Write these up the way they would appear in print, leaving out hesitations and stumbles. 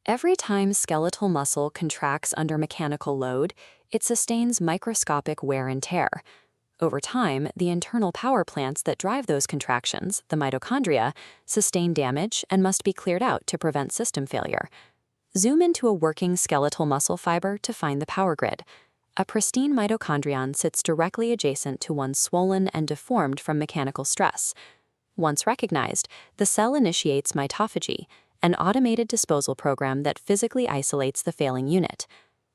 Every time skeletal muscle contracts under mechanical load, it sustains microscopic wear and tear. Over time, the internal power plants that drive those contractions, the mitochondria, sustain damage and must be cleared out to prevent system failure. Zoom into a working skeletal muscle fiber to find the power grid. A pristine mitochondrion sits directly adjacent to one swollen and deformed from mechanical stress. Once recognized, the cell initiates mitophagy, an automated disposal program that physically isolates the failing unit.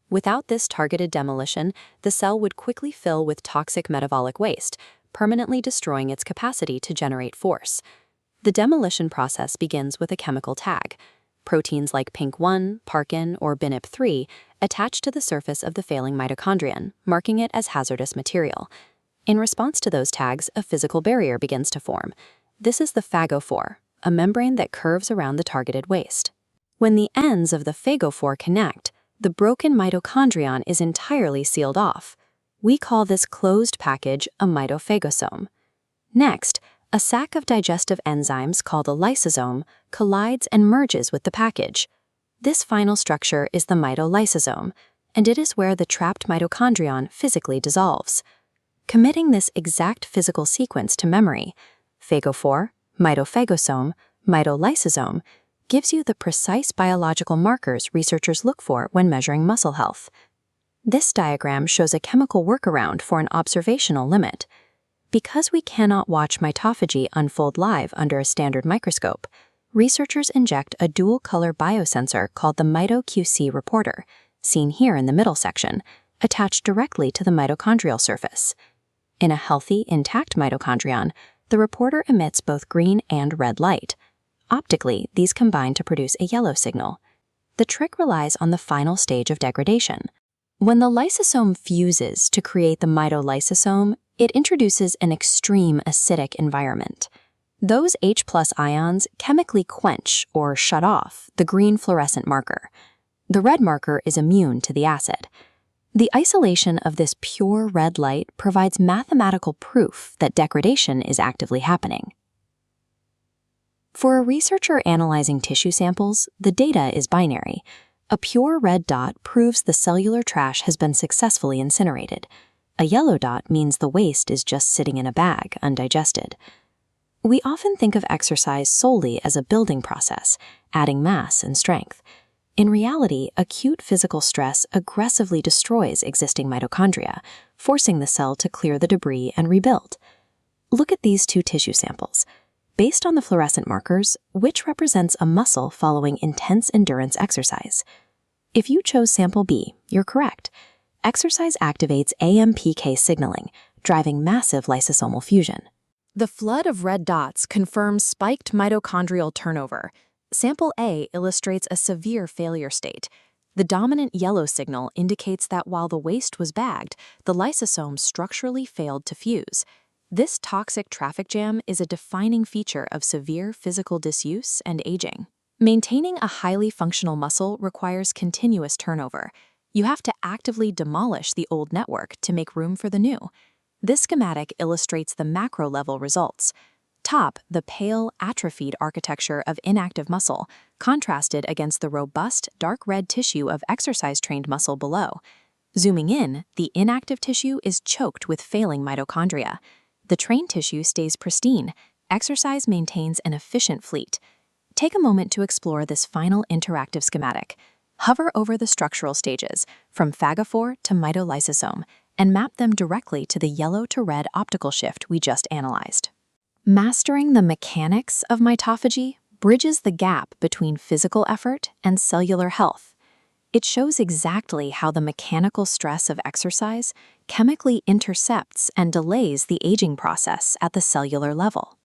Without this targeted demolition, the cell would quickly fill with toxic metabolic waste, permanently destroying its capacity to generate force. The demolition process begins with a chemical tag. Proteins like PINK1, Parkin, or BNP3 attach to the surface of the failing mitochondrion, marking it as hazardous material. In response to those tags, a physical barrier begins to form. This is the phagophore, a membrane that curves around the targeted waste. When the ends of the phagophore connect, the broken mitochondrion is entirely sealed off. We call this closed package a mitophagosome. Next, a sac of digestive enzymes called a lysosome collides and merges with the package. This final structure is the mitolysosome, and it is where the trapped mitochondrion physically dissolves. Committing this exact physical sequence to memory, phagophore, mitophagosome, mitolysosome, gives you the precise biological markers researchers look for when measuring muscle health. This diagram shows a chemical workaround for an observational limit. Because we cannot watch mitophagy unfold live under a standard microscope, researchers inject a dual-color biosensor called the mito-QC reporter, seen here in the middle section, attached directly to the mitochondrial surface. In a healthy, intact mitochondrion, the reporter emits both green and red light. Optically, these combine to produce a yellow signal. The trick relies on the final stage of degradation. When the lysosome fuses to create the mitolysosome, it introduces an extreme acidic environment. Those H+ ions chemically quench or shut off the green fluorescent marker. The red marker is immune to the acid. The isolation of this pure red light provides mathematical proof that degradation is actively happening. For a researcher analyzing tissue samples, the data is binary. A pure red dot proves the cellular trash has been successfully incinerated. A yellow dot means the waste is just sitting in a bag, undigested. We often think of exercise solely as a building process, adding mass and strength. In reality, acute physical stress aggressively destroys existing mitochondria, forcing the cell to clear the debris and rebuild. Look at these two tissue samples. Based on the fluorescent markers, which represents a muscle following intense endurance exercise? If you chose sample B, you're correct. Exercise activates AMPK signaling, driving massive lysosomal fusion. The flood of red dots confirms spiked mitochondrial turnover. Sample A illustrates a severe failure state. The dominant yellow signal indicates that while the waste was bagged, the lysosome structurally failed to fuse. This toxic traffic jam is a defining feature of severe physical disuse and aging. Maintaining a highly functional muscle requires continuous turnover. You have to actively demolish the old network to make room for the new. This schematic illustrates the macro-level results. Top, the pale, atrophied architecture of inactive muscle, contrasted against the robust, dark red tissue of exercise-trained muscle below. Zooming in, the inactive tissue is choked with failing mitochondria. The trained tissue stays pristine. Exercise maintains an efficient fleet. Take a moment to explore this final interactive schematic. Hover over the structural stages, from phagophore to mitolysosome, and map them directly to the yellow to red optical shift we just analyzed. Mastering the mechanics of mitophagy bridges the gap between physical effort and cellular health. It shows exactly how the mechanical stress of exercise chemically intercepts and delays the aging process at the cellular level.